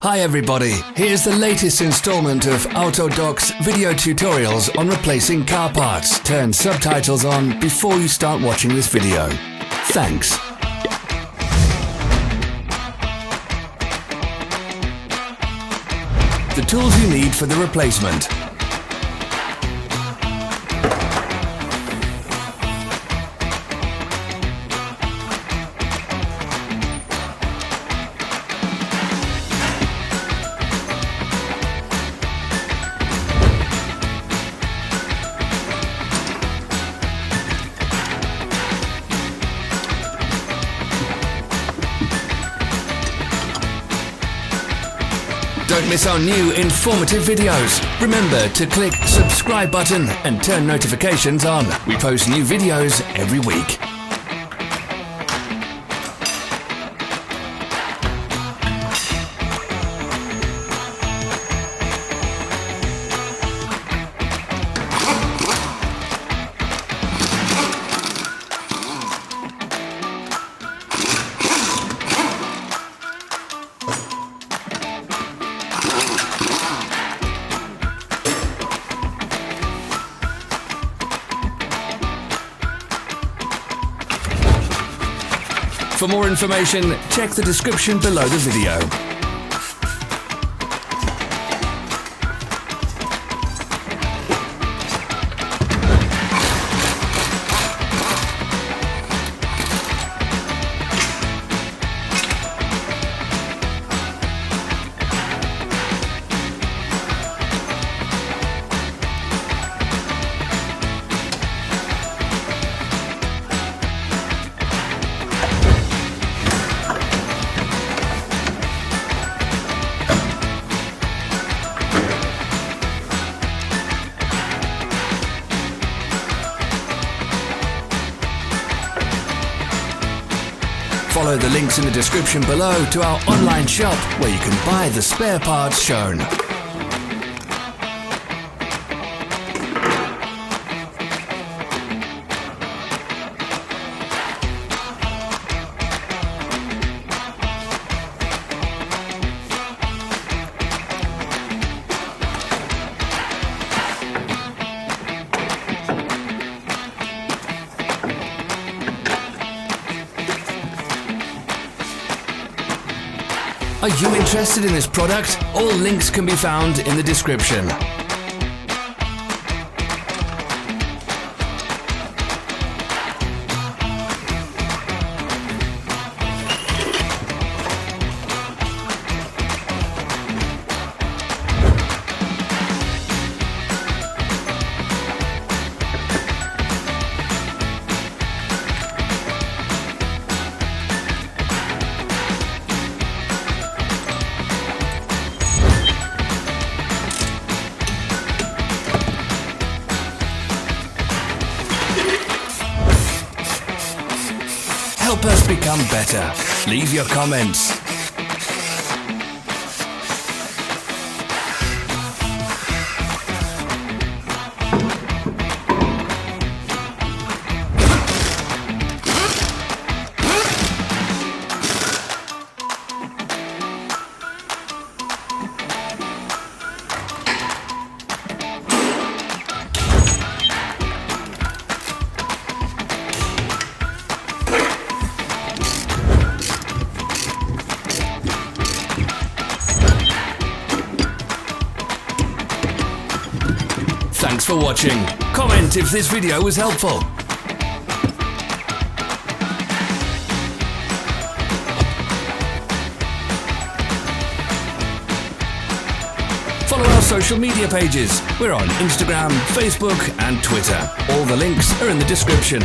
Hi everybody, here's the latest installment of Autodoc's video tutorials on replacing car parts. Turn subtitles on before you start watching this video. Thanks. The tools you need for the replacement. Don't miss our new informative videos. Remember to click subscribe button and turn notifications on. We post new videos every week. For more information, check the description below the video. Follow the links in the description below to our online shop where you can buy the spare parts shown. Are you interested in this product? All links can be found in the description. Help us become better. Leave your comments. Thanks for watching. Comment if this video was helpful. Follow our social media pages. We're on Instagram, Facebook and Twitter. All the links are in the description.